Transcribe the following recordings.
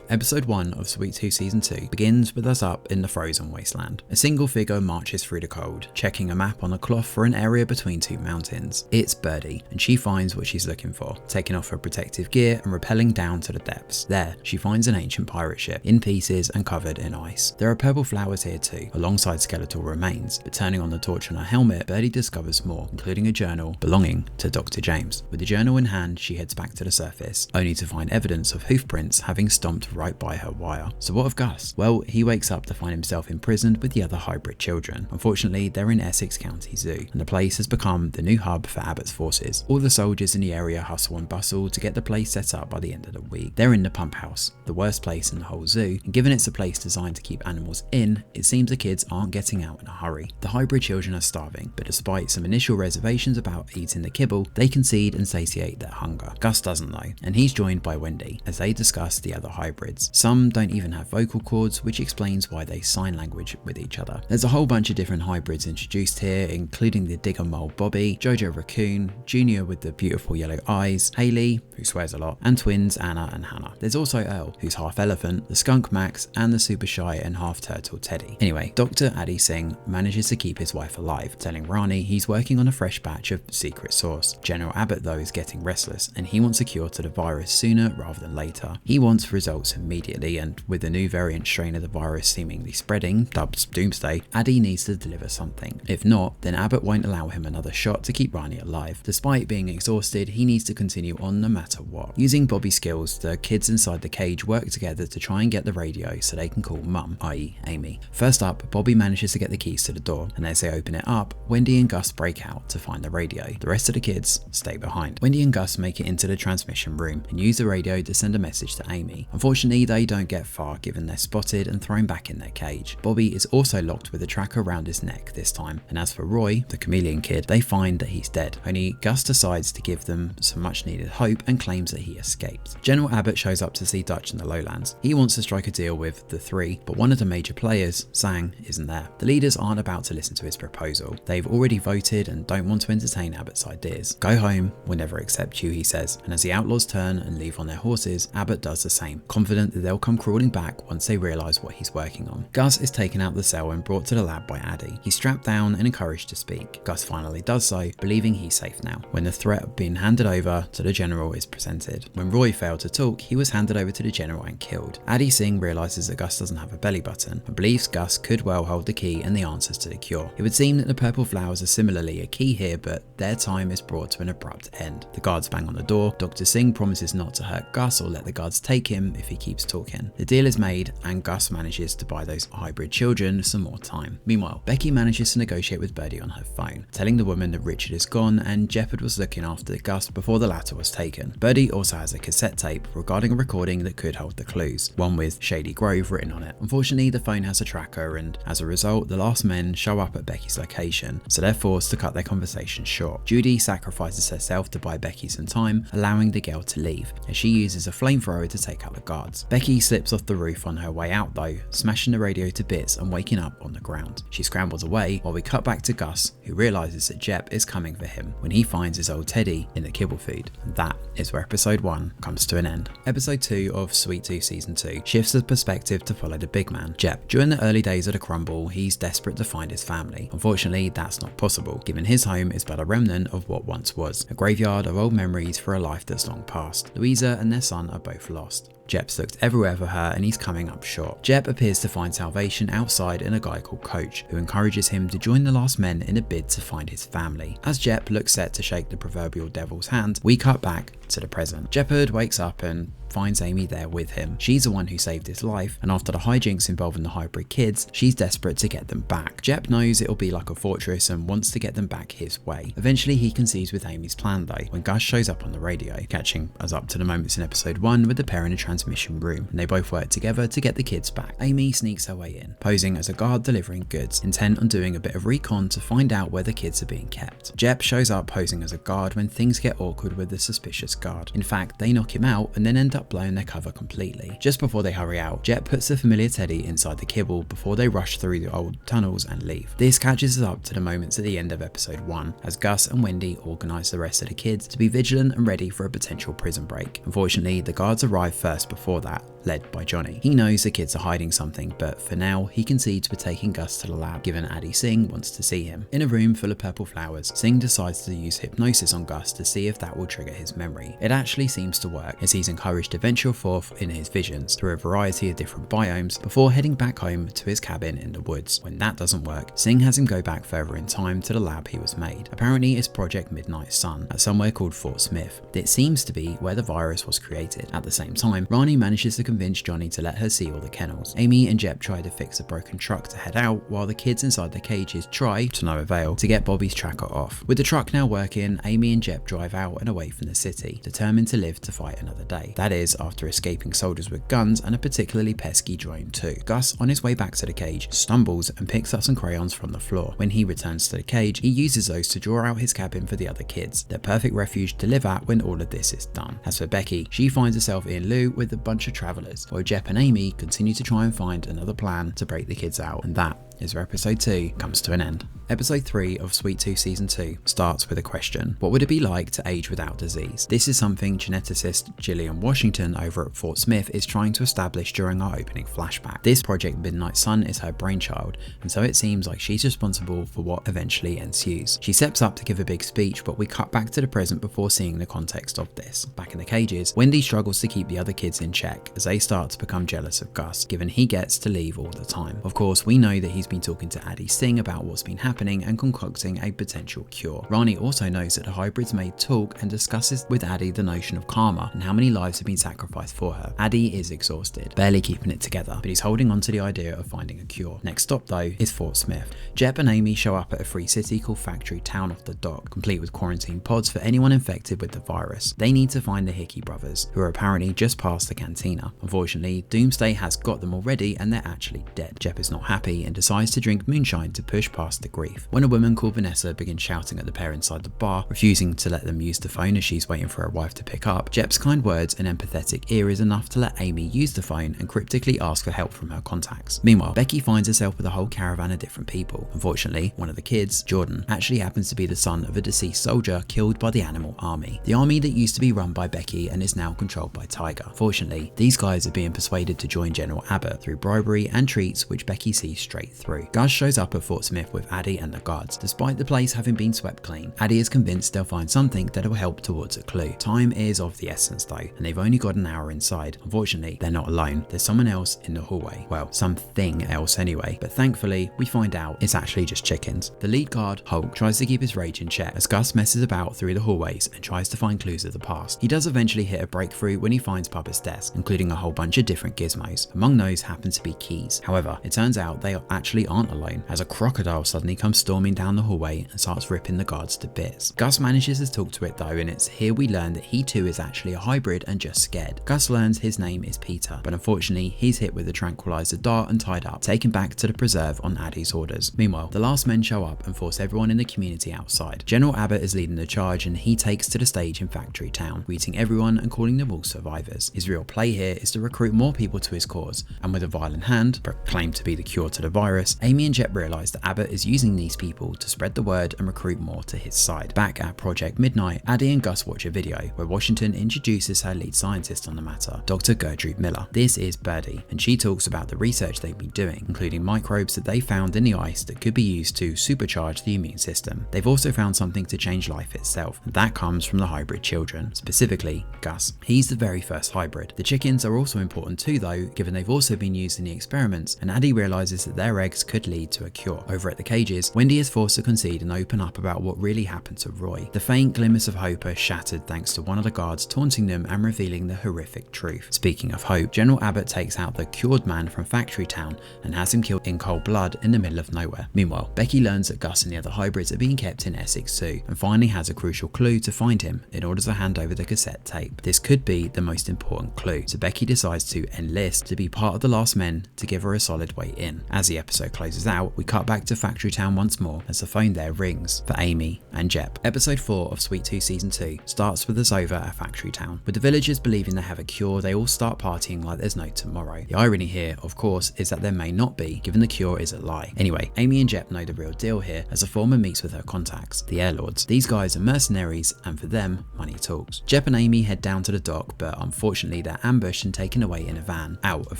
Episode 1 of Sweet Tooth Season 2 begins with us up in the frozen wasteland. A single figure marches through the cold, checking a map on a cloth for an area between two mountains. It's Birdie, and she finds what she's looking for, taking off her protective gear and rappelling down to the depths. There, she finds an ancient pirate ship, in pieces and covered in ice. There are purple flowers here too, alongside skeletal remains, but turning on the torch on her helmet, Birdie discovers more, including a journal belonging to Dr. James. With the journal in hand, she heads back to the surface, only to find evidence of hoofprints having stomped right by her wire. So what of Gus? Well, he wakes up to find himself imprisoned with the other hybrid children. Unfortunately, they're in Essex County Zoo, and the place has become the new hub for Abbott's forces. All the soldiers in the area hustle and bustle to get the place set up by the end of the week. They're in the pump house, the worst place in the whole zoo, and given it's a place designed to keep animals in, it seems the kids aren't getting out in a hurry. The hybrid children are starving, but despite some initial reservations about eating the kibble, they concede and satiate their hunger. Gus doesn't though, and he's joined by Wendy as they discuss the other hybrids. Some don't even have vocal cords, which explains why they sign language with each other. There's a whole bunch of different hybrids introduced here, including the digger mole Bobby, Jojo Raccoon, Junior with the beautiful yellow eyes, Haley, who swears a lot, and twins Anna and Hannah. There's also Earl, who's half elephant, the skunk Max, and the super shy and half turtle Teddy. Anyway, Dr. Adi Singh manages to keep his wife alive, telling Rani he's working on a fresh batch of secret sauce. General Abbott though is getting restless, and he wants a cure to the virus sooner rather than later. He wants results immediately, and with the new variant strain of the virus seemingly spreading, dubbed Doomsday, Adi needs to deliver something. If not, then Abbott won't allow him another shot to keep Rani alive. Despite being exhausted, he needs to continue on no matter what. Using Bobby's skills, the kids inside the cage work together to try and get the radio so they can call Mum, i.e. Amy. First up, Bobby manages to get the keys to the door, and as they open it up, Wendy and Gus break out to find the radio. The rest of the kids stay behind. Wendy and Gus make it into the transmission room and use the radio to send a message to Amy. Unfortunately, they don't get far given they're spotted and thrown back in their cage. Bobby is also locked with a tracker around his neck this time, and as for Roy, the chameleon kid, they find that he's dead. Only Gus decides to give them some much needed hope and claims that he escaped. General Abbott shows up to see Dutch in the lowlands. He wants to strike a deal with the three, but one of the major players, Sang, isn't there. The leaders aren't about to listen to his proposal. They've already voted and don't want to entertain Abbott's ideas. Go home, we'll never accept you, he says, and as the outlaws turn and leave on their horses, Abbott does the same, confident that they'll come crawling back once they realise what he's working on. Gus is taken out of the cell and brought to the lab by Addy. He's strapped down and encouraged to speak. Gus finally does so, believing he's safe now, when the threat of being handed over to the general is presented. When Roy failed to talk, he was handed over to the general and killed. Addy Singh realises that Gus doesn't have a belly button, and believes Gus could well hold the key and the answers to the cure. It would seem that the purple flowers are similarly a key here, but their time is brought to an abrupt end. The guards bang on the door. Dr. Singh promises not to hurt Gus or let the guards take him if he keeps talking. The deal is made, and Gus manages to buy those hybrid children some more time. Meanwhile, Becky manages to negotiate with Birdie on her phone, telling the woman that Richard is gone and Jeopard was looking after Gus before the latter was taken. Birdie also has a cassette tape regarding a recording that could hold the clues, one with Shady Grove written on it. Unfortunately, the phone has a tracker, and as a result, the last men show up at Becky's location, so they're forced to cut their conversation short. Judy sacrifices herself to buy Becky some time, allowing the girl to leave, as she uses a flamethrower to take out the guards. Becky slips off the roof on her way out though, smashing the radio to bits and waking up on the ground. She scrambles away while we cut back to Gus, who realises that Jep is coming for him when he finds his old Teddy in the kibble food. And that is where episode 1 comes to an end. Episode 2 of Sweet Tooth Season 2 shifts the perspective to follow the big man, Jep. During the early days of the Crumble, he's desperate to find his family. Unfortunately, that's not possible, given his home is but a remnant of what once was, a graveyard of old memories for a life that's long past. Louisa and their son are both lost. Jep's looked everywhere for her and he's coming up short. Jep appears to find salvation outside in a guy called Coach, who encourages him to join the last men in a bid to find his family. As Jep looks set to shake the proverbial devil's hand, we cut back to the present. Jeopard wakes up and finds Amy there with him. She's the one who saved his life, and after the hijinks involving the hybrid kids, she's desperate to get them back. Jep knows it'll be like a fortress and wants to get them back his way. Eventually he concedes with Amy's plan though, when Gus shows up on the radio, catching us up to the moments in episode 1 with the pair in a transmission room, and they both work together to get the kids back. Amy sneaks her way in, posing as a guard delivering goods, intent on doing a bit of recon to find out where the kids are being kept. Jep shows up posing as a guard when things get awkward with the suspicious guard. In fact, they knock him out and then end up blowing their cover completely. Just before they hurry out, Jep puts the familiar Teddy inside the kibble before they rush through the old tunnels and leave. This catches us up to the moments at the end of episode 1, as Gus and Wendy organise the rest of the kids to be vigilant and ready for a potential prison break. Unfortunately, the guards arrive first before that, led by Johnny. He knows the kids are hiding something, but for now, he concedes with taking Gus to the lab, given Addie Singh wants to see him. In a room full of purple flowers, Singh decides to use hypnosis on Gus to see if that will trigger his memory. It actually seems to work, as he's encouraged to venture forth in his visions through a variety of different biomes before heading back home to his cabin in the woods. When that doesn't work, Singh has him go back further in time to the lab he was made. Apparently it's Project Midnight Sun, at somewhere called Fort Smith. It seems to be where the virus was created. At the same time, Rani manages to convince Johnny to let her see all the kennels. Amy and Jep try to fix a broken truck to head out, while the kids inside the cages try, to no avail, to get Bobby's tracker off. With the truck now working, Amy and Jep drive out and away from the city, determined to live to fight another day. That is, after escaping soldiers with guns and a particularly pesky drone too. Gus, on his way back to the cage, stumbles and picks up some crayons from the floor. When he returns to the cage, he uses those to draw out his cabin for the other kids, their perfect refuge to live at when all of this is done. As for Becky, she finds herself in Lou with a bunch of travelers, while Jep and Amy continue to try and find another plan to break the kids out, and that is where episode 2 comes to an end. Episode 3 of Sweet Tooth Season 2 starts with a question. What would it be like to age without disease? This is something geneticist Gillian Washington over at Fort Smith is trying to establish during our opening flashback. This Project Midnight Sun is her brainchild, and so it seems like she's responsible for what eventually ensues. She steps up to give a big speech, but we cut back to the present before seeing the context of this. Back in the cages, Wendy struggles to keep the other kids in check as they start to become jealous of Gus, given he gets to leave all the time. Of course, we know that he's been talking to Addie Singh about what's been happening and concocting a potential cure. Rani also knows that the hybrids may talk and discusses with Addie the notion of karma and how many lives have been sacrificed for her. Addie is exhausted, barely keeping it together, but he's holding on to the idea of finding a cure. Next stop though is Fort Smith. Jep and Amy show up at a free city called Factory Town off the dock, complete with quarantine pods for anyone infected with the virus. They need to find the Hickey brothers, who are apparently just past the cantina. Unfortunately, Doomsday has got them already and they're actually dead. Jep is not happy and decides to drink moonshine to push past the grief. When a woman called Vanessa begins shouting at the pair inside the bar, refusing to let them use the phone as she's waiting for her wife to pick up, Jep's kind words and empathetic ear is enough to let Amy use the phone and cryptically ask for help from her contacts. Meanwhile, Becky finds herself with a whole caravan of different people. Unfortunately, one of the kids, Jordan, actually happens to be the son of a deceased soldier killed by the Animal Army, the army that used to be run by Becky and is now controlled by Tiger. Fortunately, these guys are being persuaded to join General Abbott through bribery and treats which Becky sees straight through. Gus shows up at Fort Smith with Addie and the guards. Despite the place having been swept clean, Addie is convinced they'll find something that will help towards a clue. Time is of the essence though, and they've only got an hour inside. Unfortunately, they're not alone. There's someone else in the hallway. Well, something else anyway, but thankfully we find out it's actually just chickens. The lead guard, Hulk, tries to keep his rage in check as Gus messes about through the hallways and tries to find clues of the past. He does eventually hit a breakthrough when he finds Papa's desk, including a whole bunch of different gizmos. Among those happen to be keys. However, it turns out they actually aren't alone, as a crocodile suddenly comes storming down the hallway and starts ripping the guards to bits. Gus manages to talk to it though, and it's here we learn that he too is actually a hybrid and just scared. Gus learns his name is Peter, but unfortunately he's hit with a tranquilizer dart and tied up, taken back to the preserve on Addie's orders. Meanwhile, the last men show up and force everyone in the community outside. General Abbott is leading the charge and he takes to the stage in Factory Town, greeting everyone and calling them all survivors. His real play here is to recruit more people to his cause, and with a violent hand, proclaimed to be the cure to the virus, Amy and Jep realise that Abbott is using these people to spread the word and recruit more to his side. Back at Project Midnight, Addie and Gus watch a video where Washington introduces her lead scientist on the matter, Dr. Gertrude Miller. This is Birdie, and she talks about the research they've been doing, including microbes that they found in the ice that could be used to supercharge the immune system. They've also found something to change life itself, and that comes from the hybrid children, specifically Gus. He's the very first hybrid. The chickens are also important too though, given they've also been used in the experiments, and Addie realises that their eggs could lead to a cure. Over at the cages, Wendy is forced to concede and open up about what really happened to Roy. The faint glimmers of hope are shattered thanks to one of the guards taunting them and revealing the horrific truth. Speaking of hope, General Abbott takes out the cured man from Factory Town and has him killed in cold blood in the middle of nowhere. Meanwhile, Becky learns that Gus and the other hybrids are being kept in Essex Zoo and finally has a crucial clue to find him in order to hand over the cassette tape. This could be the most important clue, so Becky decides to enlist to be part of the last men to give her a solid way in. As the episode episode closes out, we cut back to Factory Town once more as the phone there rings for Amy and Jep. Episode 4 of Sweet Tooth Season 2 starts with us over at Factory Town. With the villagers believing they have a cure, they all start partying like there's no tomorrow. The irony here, of course, is that there may not be, given the cure is a lie. Anyway, Amy and Jep know the real deal here as the former meets with her contacts, the Airlords. These guys are mercenaries, and for them, money talks. Jep and Amy head down to the dock, but unfortunately they're ambushed and taken away in a van out of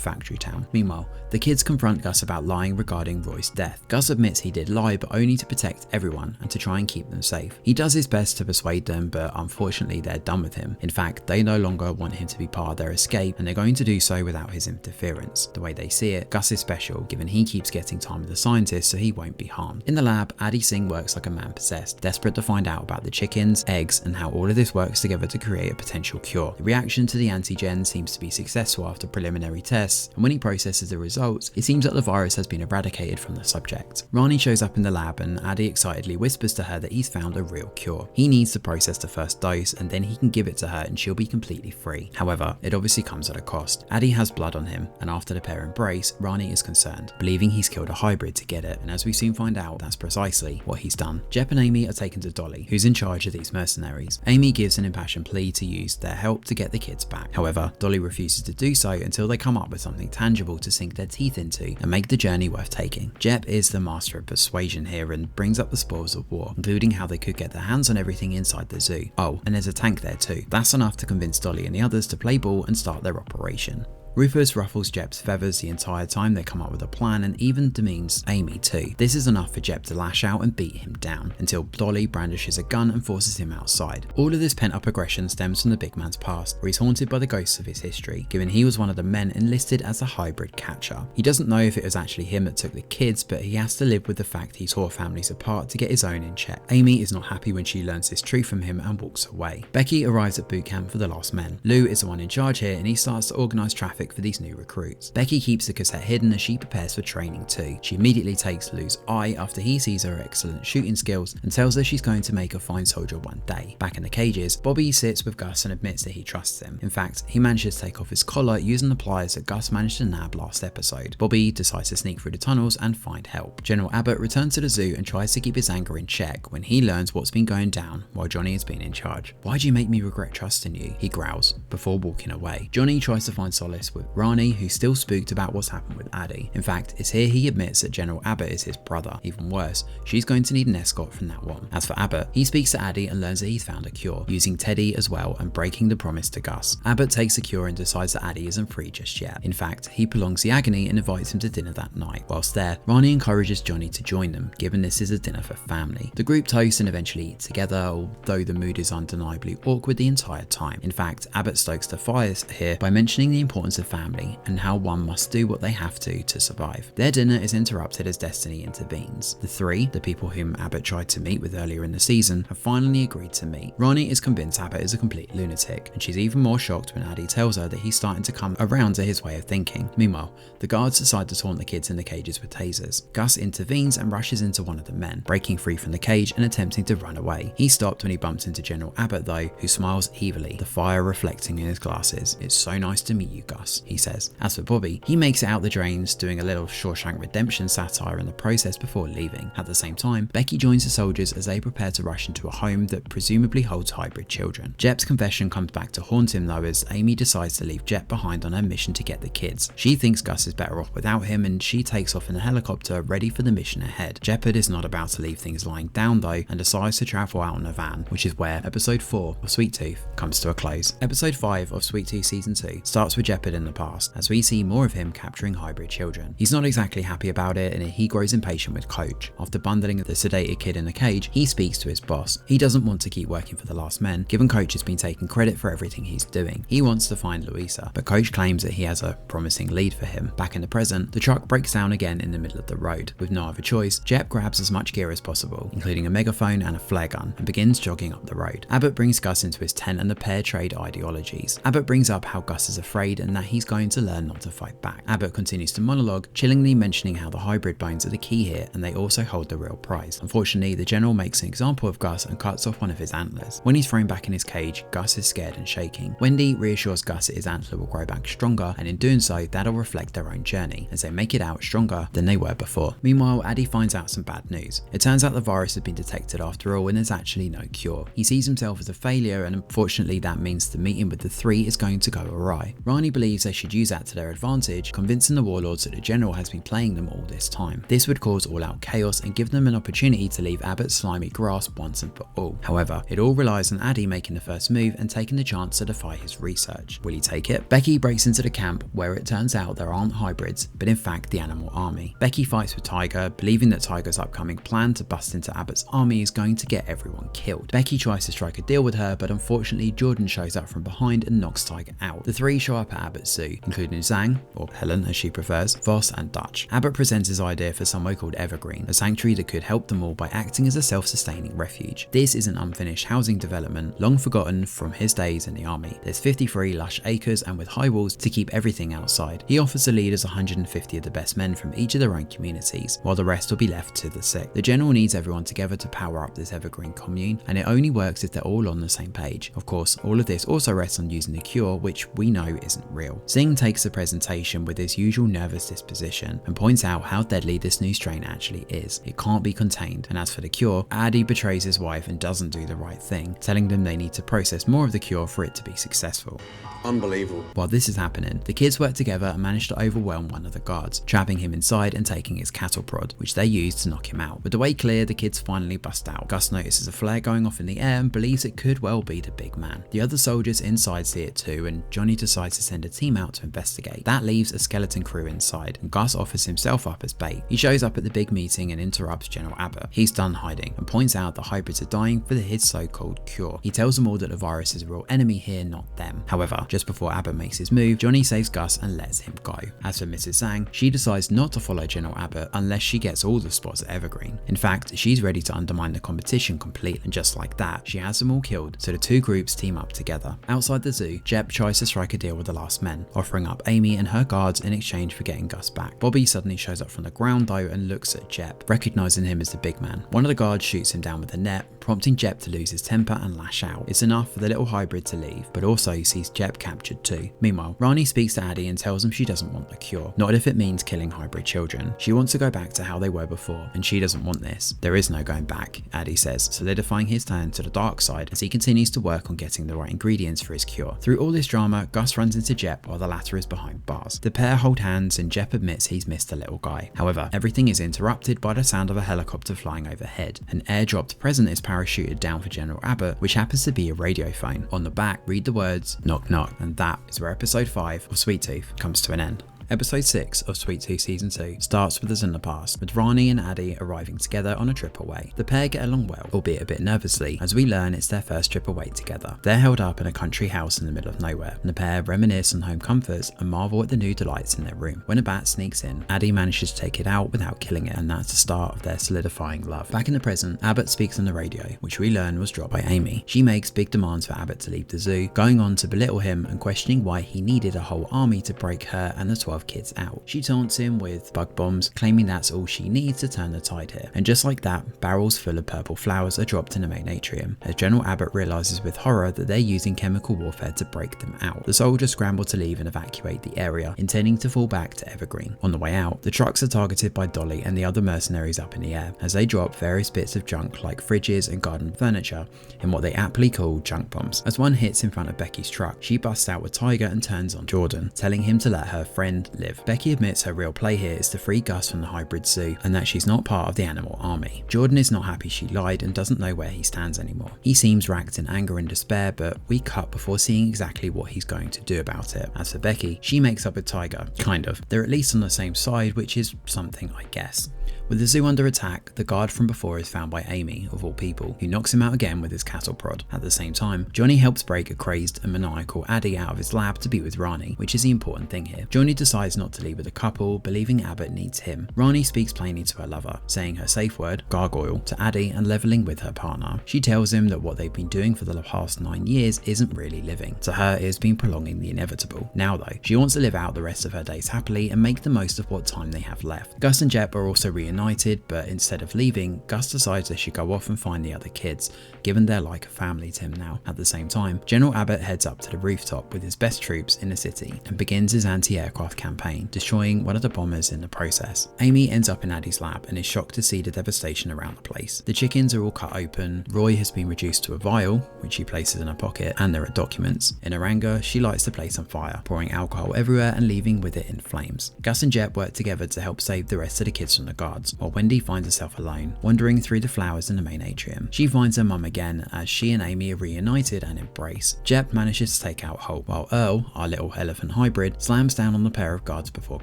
Factory Town. Meanwhile, the kids confront Gus about lying regarding Roy's death. Gus admits he did lie, but only to protect everyone and to try and keep them safe. He does his best to persuade them, but unfortunately they're done with him. In fact, they no longer want him to be part of their escape, and they're going to do so without his interference. The way they see it, Gus is special, given he keeps getting time with the scientists, so he won't be harmed. In the lab, Addy Singh works like a man possessed, desperate to find out about the chickens, eggs, and how all of this works together to create a potential cure. The reaction to the antigen seems to be successful after preliminary tests, and when he processes the results, it seems that the virus has been eradicated from the subject. Rani shows up in the lab, and Addy excitedly whispers to her that he's found a real cure. He needs to process the first dose, and then he can give it to her and she'll be completely free. However, it obviously comes at a cost. Addy has blood on him, and after the pair embrace, Rani is concerned, believing he's killed a hybrid to get it, and as we soon find out, that's precisely what he's done. Jep and Amy are taken to Dolly, who's in charge of these mercenaries. Amy gives an impassioned plea to use their help to get the kids back. However, Dolly refuses to do so until they come up with something tangible to sink their teeth into and make the journey worth taking. Jep is the master of persuasion here and brings up the spoils of war, including how they could get their hands on everything inside the zoo. Oh, and there's a tank there too. That's enough to convince Dolly and the others to play ball and start their operation. Rufus ruffles Jep's feathers the entire time they come up with a plan, and even demeans Amy too. This is enough for Jep to lash out and beat him down, until Dolly brandishes a gun and forces him outside. All of this pent-up aggression stems from the big man's past, where he's haunted by the ghosts of his history, given he was one of the men enlisted as a hybrid catcher. He doesn't know if it was actually him that took the kids, but he has to live with the fact he tore families apart to get his own in check. Amy is not happy when she learns this truth from him and walks away. Becky arrives at boot camp for the last men. Lou is the one in charge here, and he starts to organise traffic for these new recruits. Becky keeps the cassette hidden as she prepares for training too. She immediately takes Lou's eye after he sees her excellent shooting skills and tells her she's going to make a fine soldier one day. Back in the cages, Bobby sits with Gus and admits that he trusts him. In fact, he manages to take off his collar using the pliers that Gus managed to nab last episode. Bobby decides to sneak through the tunnels and find help. General Abbott returns to the zoo and tries to keep his anger in check when he learns what's been going down while Johnny has been in charge. "Why'd you make me regret trusting you?" he growls before walking away. Johnny tries to find solace with Rani, who's still spooked about what's happened with Addy. In fact, it's here he admits that General Abbott is his brother. Even worse, she's going to need an escort from now on. As for Abbott, he speaks to Addy and learns that he's found a cure, using Teddy as well and breaking the promise to Gus. Abbott takes the cure and decides that Addy isn't free just yet. In fact, he prolongs the agony and invites him to dinner that night. Whilst there, Rani encourages Johnny to join them, given this is a dinner for family. The group toast and eventually eat together, although the mood is undeniably awkward the entire time. In fact, Abbott stokes the fires here by mentioning the importance of family and how one must do what they have to survive. Their dinner is interrupted as destiny intervenes. The three, the people whom Abbott tried to meet with earlier in the season, have finally agreed to meet. Rani is convinced Abbott is a complete lunatic, and she's even more shocked when Addy tells her that he's starting to come around to his way of thinking. Meanwhile, the guards decide to taunt the kids in the cages with tasers. Gus intervenes and rushes into one of the men, breaking free from the cage and attempting to run away. He's stopped when he bumps into General Abbott though, who smiles evilly, the fire reflecting in his glasses. "It's so nice to meet you, Gus," he says. As for Bobby, he makes it out the drains, doing a little Shawshank Redemption satire in the process before leaving. At the same time, Becky joins the soldiers as they prepare to rush into a home that presumably holds hybrid children. Jep's confession comes back to haunt him though, as Amy decides to leave Jep behind on her mission to get the kids. She thinks Gus is better off without him, and she takes off in a helicopter ready for the mission ahead. Jeopard is not about to leave things lying down though, and decides to travel out in a van, which is where episode 4 of Sweet Tooth comes to a close. Episode 5 of Sweet Tooth Season 2 starts with Jeopard in the past, as we see more of him capturing hybrid children. He's not exactly happy about it, and he grows impatient with Coach. After bundling the sedated kid in the cage, he speaks to his boss. He doesn't want to keep working for the last men, given Coach has been taking credit for everything he's doing. He wants to find Louisa, but Coach claims that he has a promising lead for him. Back in the present, the truck breaks down again in the middle of the road. With no other choice, Jep grabs as much gear as possible, including a megaphone and a flare gun, and begins jogging up the road. Abbott brings Gus into his tent and the pair trade ideologies. Abbott brings up how Gus is afraid and that he's going to learn not to fight back. Abbott continues to monologue, chillingly mentioning how the hybrid bones are the key here and they also hold the real prize. Unfortunately, the general makes an example of Gus and cuts off one of his antlers. When he's thrown back in his cage, Gus is scared and shaking. Wendy reassures Gus that his antler will grow back stronger, and in doing so, that'll reflect their own journey, as they make it out stronger than they were before. Meanwhile, Addie finds out some bad news. It turns out the virus has been detected after all, and there's actually no cure. He sees himself as a failure, and unfortunately that means the meeting with the three is going to go awry. Rani believes they should use that to their advantage, convincing the warlords that the general has been playing them all this time. This would cause all-out chaos and give them an opportunity to leave Abbott's slimy grasp once and for all. However, it all relies on Addie making the first move and taking the chance to defy his research. Will he take it? Becky breaks into the camp where it turns out there aren't hybrids, but in fact the animal army. Becky fights with Tiger, believing that Tiger's upcoming plan to bust into Abbott's army is going to get everyone killed. Becky tries to strike a deal with her, but unfortunately Jordan shows up from behind and knocks Tiger out. The three show up at Abbott's zoo, including Zhang, or Helen as she prefers, Voss and Dutch. Abbott presents his idea for somewhere called Evergreen, a sanctuary that could help them all by acting as a self-sustaining refuge. This is an unfinished housing development, long forgotten from his days in the army. There's 53 lush acres and with high walls to keep everything outside. He offers the leaders 150 of the best men from each of their own communities, while the rest will be left to the sick. The general needs everyone together to power up this Evergreen commune, and it only works if they're all on the same page. Of course, all of this also rests on using the cure, which we know isn't real. Singh takes the presentation with his usual nervous disposition and points out how deadly this new strain actually is. It can't be contained, and as for the cure, Addie betrays his wife and doesn't do the right thing, telling them they need to process more of the cure for it to be successful. Unbelievable. While this is happening, the kids work together and manage to overwhelm one of the guards, trapping him inside and taking his cattle prod, which they use to knock him out. With the way clear, the kids finally bust out. Gus notices a flare going off in the air and believes it could well be the big man. The other soldiers inside see it too, and Johnny decides to send a team out to investigate. That leaves a skeleton crew inside, and Gus offers himself up as bait. He shows up at the big meeting and interrupts General Abbott. He's done hiding and points out the hybrids are dying for his so-called cure. He tells them all that the virus is a real enemy here, not them. However, just before Abbott makes his move, Johnny saves Gus and lets him go. As for Mrs. Zhang, she decides not to follow General Abbott unless she gets all the spots at Evergreen. In fact, she's ready to undermine the competition completely, and just like that, she has them all killed, so the two groups team up together. Outside the zoo, Jep tries to strike a deal with the last men, offering up Amy and her guards in exchange for getting Gus back. Bobby suddenly shows up from the ground though and looks at Jep, recognizing him as the big man. One of the guards shoots him down with a net, prompting Jep to lose his temper and lash out. It's enough for the little hybrid to leave, but also he sees Jep captured too. Meanwhile, Rani speaks to Addie and tells him she doesn't want the cure, not if it means killing hybrid children. She wants to go back to how they were before, and she doesn't want this. There is no going back, Addie says, solidifying his turn to the dark side as he continues to work on getting the right ingredients for his cure. Through all this drama, Gus runs into Jep while the latter is behind bars. The pair hold hands and Jep admits he's missed a little guy. However, everything is interrupted by the sound of a helicopter flying overhead. An airdropped present is parachuted down for General Abbott, which happens to be a radio phone. On the back, read the words, "knock knock," and that is where episode 5 of Sweet Tooth comes to an end. Episode 6 of Sweet Tooth Season 2 starts with us in the past, with Rani and Addie arriving together on a trip away. The pair get along well, albeit a bit nervously, as we learn it's their first trip away together. They're held up in a country house in the middle of nowhere, and the pair reminisce on home comforts and marvel at the new delights in their room. When a bat sneaks in, Addie manages to take it out without killing it, and that's the start of their solidifying love. Back in the present, Abbott speaks on the radio, which we learn was dropped by Amy. She makes big demands for Abbott to leave the zoo, going on to belittle him and questioning why he needed a whole army to break her and the 12 kids out. She taunts him with bug bombs, claiming that's all she needs to turn the tide here. And just like that, barrels full of purple flowers are dropped in the main atrium, as General Abbott realizes with horror that they're using chemical warfare to break them out. The soldiers scramble to leave and evacuate the area, intending to fall back to Evergreen. On the way out, the trucks are targeted by Dolly and the other mercenaries up in the air, as they drop various bits of junk like fridges and garden furniture in what they aptly call junk bombs. As one hits in front of Becky's truck, she busts out with Tiger and turns on Jordan, telling him to let her friend live. Becky admits her real play here is to free Gus from the hybrid zoo and that she's not part of the animal army. Jordan is not happy she lied and doesn't know where he stands anymore. He seems racked in anger and despair, but we cut before seeing exactly what he's going to do about it. As for Becky, she makes up with Tiger, kind of. They're at least on the same side, which is something, I guess. With the zoo under attack, the guard from before is found by Amy, of all people, who knocks him out again with his cattle prod. At the same time, Johnny helps break a crazed and maniacal Addie out of his lab to be with Rani, which is the important thing here. Johnny decides not to leave with the couple, believing Abbott needs him. Rani speaks plainly to her lover, saying her safe word, gargoyle, to Addie and leveling with her partner. She tells him that what they've been doing for the past 9 years isn't really living. To her, it has been prolonging the inevitable. Now though, she wants to live out the rest of her days happily and make the most of what time they have left. Gus and Jep are also reunited, but instead of leaving, Gus decides they should go off and find the other kids, given they're like a family to him now. At the same time, General Abbott heads up to the rooftop with his best troops in the city and begins his anti-aircraft campaign, destroying one of the bombers in the process. Amy ends up in Addie's lab and is shocked to see the devastation around the place. The chickens are all cut open, Roy has been reduced to a vial, which she places in her pocket, and there are documents. In her anger, she lights the place on fire, pouring alcohol everywhere and leaving with it in flames. Gus and Jep work together to help save the rest of the kids from the guards, while Wendy finds herself alone, wandering through the flowers in the main atrium. She finds her mum again as she and Amy are reunited and embrace. Jep manages to take out Holt, while Earl, our little elephant hybrid, slams down on the pair of guards before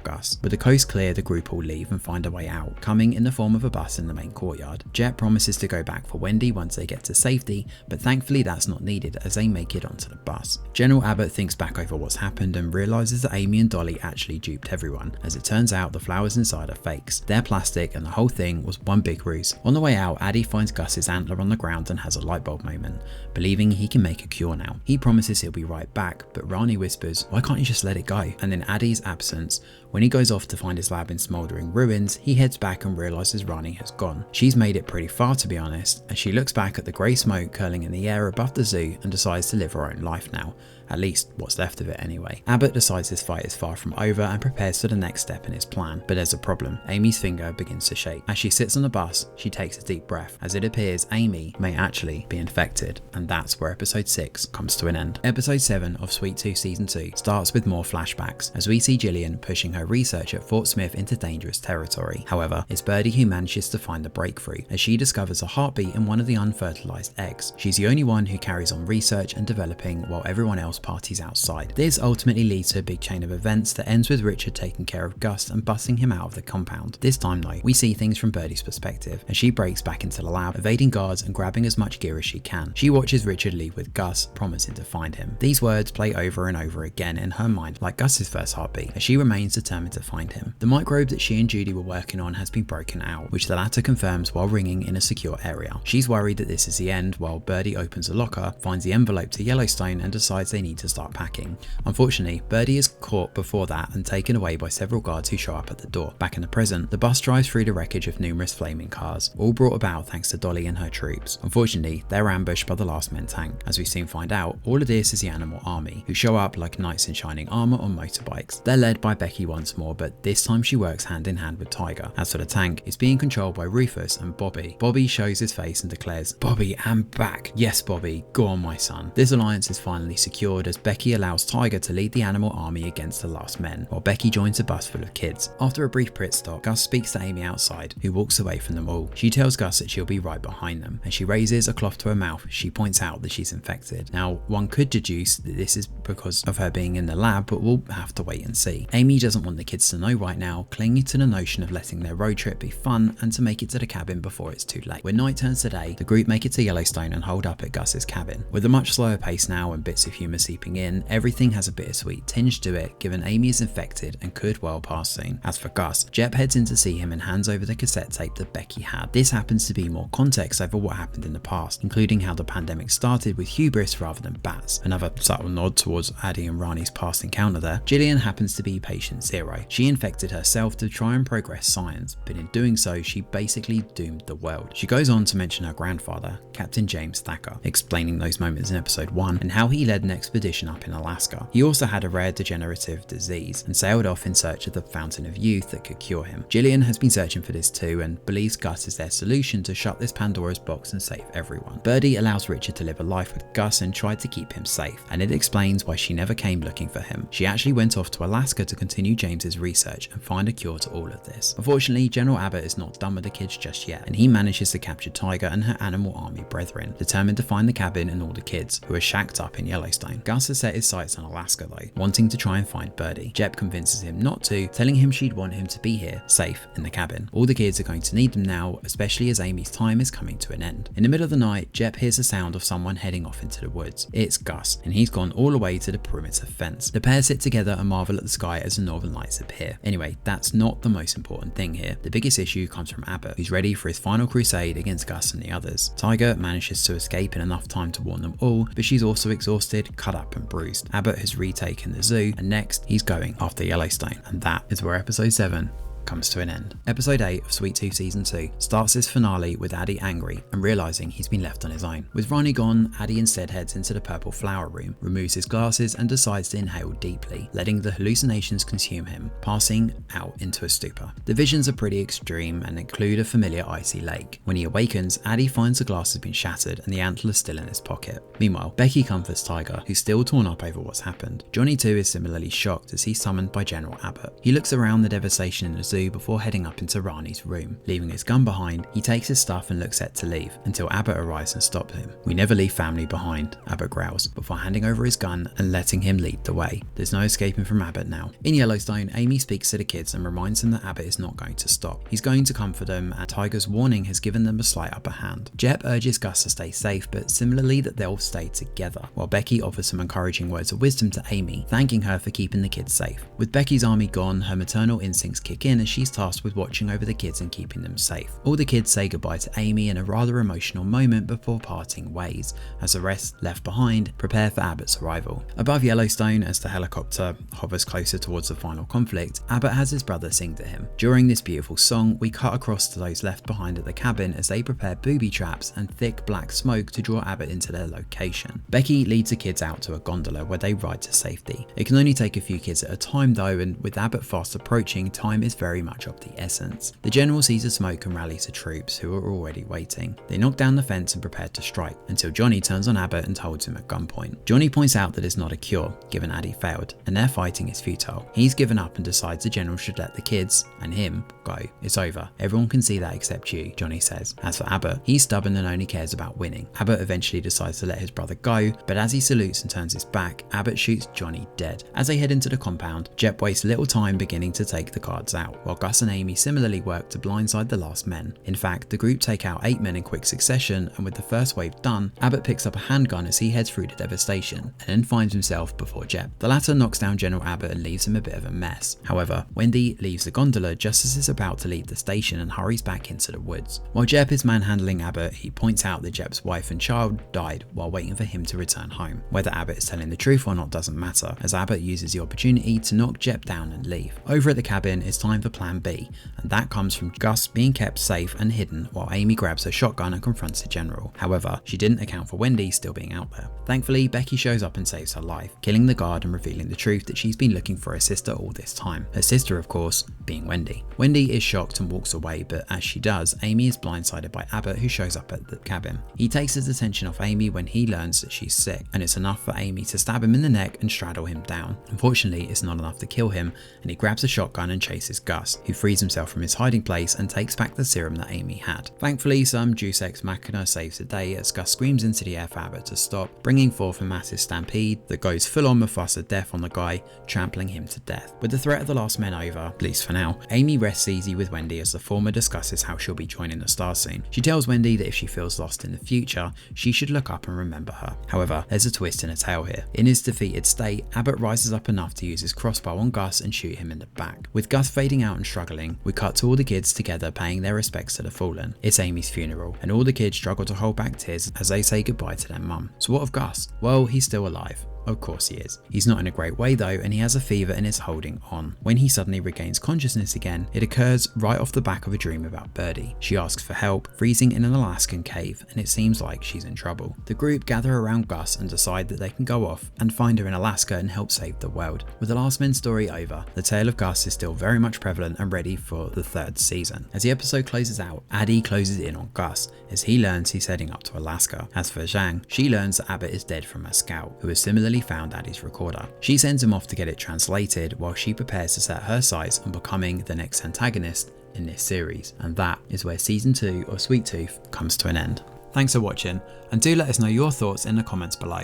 Gus. With the coast clear, the group all leave and find a way out, coming in the form of a bus in the main courtyard. Jep promises to go back for Wendy once they get to safety, but thankfully that's not needed as they make it onto the bus. General Abbott thinks back over what's happened and realises that Amy and Dolly actually duped everyone. As it turns out, the flowers inside are fakes. They're plastic and the whole thing was one big ruse. On the way out, Addie finds Gus's antler on the ground and has a light bulb moment, believing he can make a cure now. He promises he'll be right back, but Rani whispers, "Why can't you just let it go?" And in Addie's absence, when he goes off to find his lab in smouldering ruins, he heads back and realises Rani has gone. She's made it pretty far, to be honest, as she looks back at the grey smoke curling in the air above the zoo and decides to live her own life now. At least what's left of it anyway. Abbott decides this fight is far from over and prepares for the next step in his plan, but there's a problem. Amy's finger begins to shake. As she sits on the bus, she takes a deep breath, as it appears Amy may actually be infected, and that's where episode 6 comes to an end. Episode 7 of Sweet Tooth Season 2 starts with more flashbacks, as we see Gillian pushing her research at Fort Smith into dangerous territory. However, it's Birdie who manages to find the breakthrough, as she discovers a heartbeat in one of the unfertilized eggs. She's the only one who carries on research and developing while everyone else parties outside. This ultimately leads to a big chain of events that ends with Richard taking care of Gus and busting him out of the compound. This time though, we see things from Birdie's perspective, as she breaks back into the lab, evading guards and grabbing as much gear as she can. She watches Richard leave with Gus, promising to find him. These words play over and over again in her mind, like Gus's first heartbeat, as she remains determined to find him. The microbe that she and Judy were working on has been broken out, which the latter confirms while ringing in a secure area. She's worried that this is the end, while Birdie opens a locker, finds the envelope to Yellowstone and decides they need to start packing. Unfortunately, Birdie is caught before that and taken away by several guards who show up at the door. Back in the present, the bus drives through the wreckage of numerous flaming cars, all brought about thanks to Dolly and her troops. Unfortunately, they're ambushed by the last men tank. As we soon find out, all of this is the animal army, who show up like knights in shining armor on motorbikes. They're led by Becky once more, but this time she works hand in hand with Tiger. As for the tank, it's being controlled by Rufus and Bobby. Bobby shows his face and declares, "Bobby, I'm back. Yes, Bobby, go on my son." This alliance is finally secured as Becky allows Tiger to lead the animal army against the last men, while Becky joins a bus full of kids. After a brief pit stop, Gus speaks to Amy outside, who walks away from them all. She tells Gus that she'll be right behind them, and she raises a cloth to her mouth. She points out that she's infected. Now, one could deduce that this is because of her being in the lab, but we'll have to wait and see. Amy doesn't want the kids to know right now, clinging to the notion of letting their road trip be fun and to make it to the cabin before it's too late. When night turns to day, the group make it to Yellowstone and hold up at Gus's cabin. With a much slower pace now and bits of humour seeping in, everything has a bittersweet tinge to it, given Amy is infected and could well pass soon. As for Gus, Jep heads in to see him and hands over the cassette tape that Becky had. This happens to be more context over what happened in the past, including how the pandemic started with hubris rather than bats. Another subtle nod towards Addie and Rani's past encounter there. Gillian happens to be patient zero. She infected herself to try and progress science, but in doing so, she basically doomed the world. She goes on to mention her grandfather, Captain James Thacker, explaining those moments in episode 1 and how he led an expedition up in Alaska. He also had a rare degenerative disease and sailed off in search of the fountain of youth that could cure him. Gillian has been searching for this too and believes Gus is their solution to shut this Pandora's box and save everyone. Birdie allows Richard to live a life with Gus and tried to keep him safe, and it explains why she never came looking for him. She actually went off to Alaska to continue James's research and find a cure to all of this. Unfortunately, General Abbott is not done with the kids just yet, and he manages to capture Tiger and her animal army brethren, determined to find the cabin and all the kids, who are shacked up in Yellowstone. fine. Gus has set his sights on Alaska though, wanting to try and find Birdie. Jep convinces him not to, telling him she'd want him to be here, safe, in the cabin. All the kids are going to need them now, especially as Amy's time is coming to an end. In the middle of the night, Jep hears the sound of someone heading off into the woods. It's Gus, and he's gone all the way to the perimeter fence. The pair sit together and marvel at the sky as the northern lights appear. Anyway, that's not the most important thing here. The biggest issue comes from Abbott, who's ready for his final crusade against Gus and the others. Tiger manages to escape in enough time to warn them all, but she's also exhausted, cut up and bruised. Abbott has retaken the zoo, and next he's going after Yellowstone, and that is where episode 7 comes to an end. Episode 8 of Sweet Tooth Season 2 starts this finale with Addy angry and realising he's been left on his own. With Ronnie gone, Addy instead heads into the purple flower room, removes his glasses and decides to inhale deeply, letting the hallucinations consume him, passing out into a stupor. The visions are pretty extreme and include a familiar icy lake. When he awakens, Addy finds the glass has been shattered and the antler still in his pocket. Meanwhile, Becky comforts Tiger, who's still torn up over what's happened. Johnny too is similarly shocked as he's summoned by General Abbott. He looks around the devastation in the zoo before heading up into Rani's room. Leaving his gun behind, he takes his stuff and looks set to leave, until Abbott arrives and stops him. "We never leave family behind," Abbott growls, before handing over his gun and letting him lead the way. There's no escaping from Abbott now. In Yellowstone, Amy speaks to the kids and reminds them that Abbott is not going to stop. He's going to comfort them, and Tiger's warning has given them a slight upper hand. Jep urges Gus to stay safe, but similarly that they'll stay together, while Becky offers some encouraging words of wisdom to Amy, thanking her for keeping the kids safe. With Becky's army gone, her maternal instincts kick in as she's tasked with watching over the kids and keeping them safe. All the kids say goodbye to Amy in a rather emotional moment before parting ways, as the rest left behind prepare for Abbott's arrival. Above Yellowstone, as the helicopter hovers closer towards the final conflict, Abbott has his brother sing to him. During this beautiful song, we cut across to those left behind at the cabin as they prepare booby traps and thick black smoke to draw Abbott into their location. Becky leads the kids out to a gondola where they ride to safety. It can only take a few kids at a time though, and with Abbott fast approaching, time is very much of the essence. The general sees the smoke and rallies the troops, who are already waiting. They knock down the fence and prepare to strike, until Johnny turns on Abbott and holds him at gunpoint. Johnny points out that it's not a cure, given Addy failed, and their fighting is futile. He's given up and decides the general should let the kids, and him, go. It's over. Everyone can see that except you, Johnny says. As for Abbott, he's stubborn and only cares about winning. Abbott eventually decides to let his brother go, but as he salutes and turns his back, Abbott shoots Johnny dead. As they head into the compound, Jep wastes little time beginning to take the guards out, while Gus and Amy similarly work to blindside the last men. In fact, the group take out 8 men in quick succession, and with the first wave done, Abbott picks up a handgun as he heads through the devastation, and then finds himself before Jep. The latter knocks down General Abbott and leaves him a bit of a mess. However, Wendy leaves the gondola just as it's about to leave the station and hurries back into the woods. While Jep is manhandling Abbott, he points out that Jep's wife and child died while waiting for him to return home. Whether Abbott is telling the truth or not doesn't matter, as Abbott uses the opportunity to knock Jep down and leave. Over at the cabin, it's time for Plan B, and that comes from Gus being kept safe and hidden while Amy grabs her shotgun and confronts the general. However, she didn't account for Wendy still being out there. Thankfully, Becky shows up and saves her life, killing the guard and revealing the truth that she's been looking for her sister all this time. Her sister, of course, being Wendy. Wendy is shocked and walks away, but as she does, Amy is blindsided by Abbott, who shows up at the cabin. He takes his attention off Amy when he learns that she's sick, and it's enough for Amy to stab him in the neck and straddle him down. Unfortunately, it's not enough to kill him, and he grabs a shotgun and chases Gus, who frees himself from his hiding place and takes back the serum that Amy had. Thankfully, some Deus Ex Machina saves the day as Gus screams into the air for Abbott to stop, bringing forth a massive stampede that goes full on Mufasa death on the guy, trampling him to death. With the threat of the last men over, at least for now, Amy rests easy with Wendy as the former discusses how she'll be joining the star soon. She tells Wendy that if she feels lost in the future, she should look up and remember her. However, there's a twist in her tale here. In his defeated state, Abbott rises up enough to use his crossbow on Gus and shoot him in the back. With Gus fading out and struggling, we cut to all the kids together paying their respects to the fallen. It's Amy's funeral, and all the kids struggle to hold back tears as they say goodbye to their mum. So what of Gus? Well, he's still alive. Of course he is. He's not in a great way though, and he has a fever and is holding on. When he suddenly regains consciousness again, it occurs right off the back of a dream about Birdie. She asks for help, freezing in an Alaskan cave, and it seems like she's in trouble. The group gather around Gus and decide that they can go off and find her in Alaska and help save the world. With the Last Men story over, the tale of Gus is still very much prevalent and ready for the 3rd season. As the episode closes out, Addy closes in on Gus as he learns he's heading up to Alaska. As for Zhang, she learns that Abbott is dead from a scout, who has similarly found Addy's recorder. She sends him off to get it translated while she prepares to set her sights on becoming the next antagonist in this series. And that is where season 2 of Sweet Tooth comes to an end. Thanks for watching, and do let us know your thoughts in the comments below.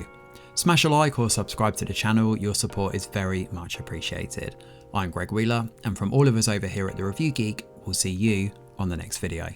Smash a like or subscribe to the channel, your support is very much appreciated. I'm Greg Wheeler, and from all of us over here at The Review Geek, we'll see you on the next video.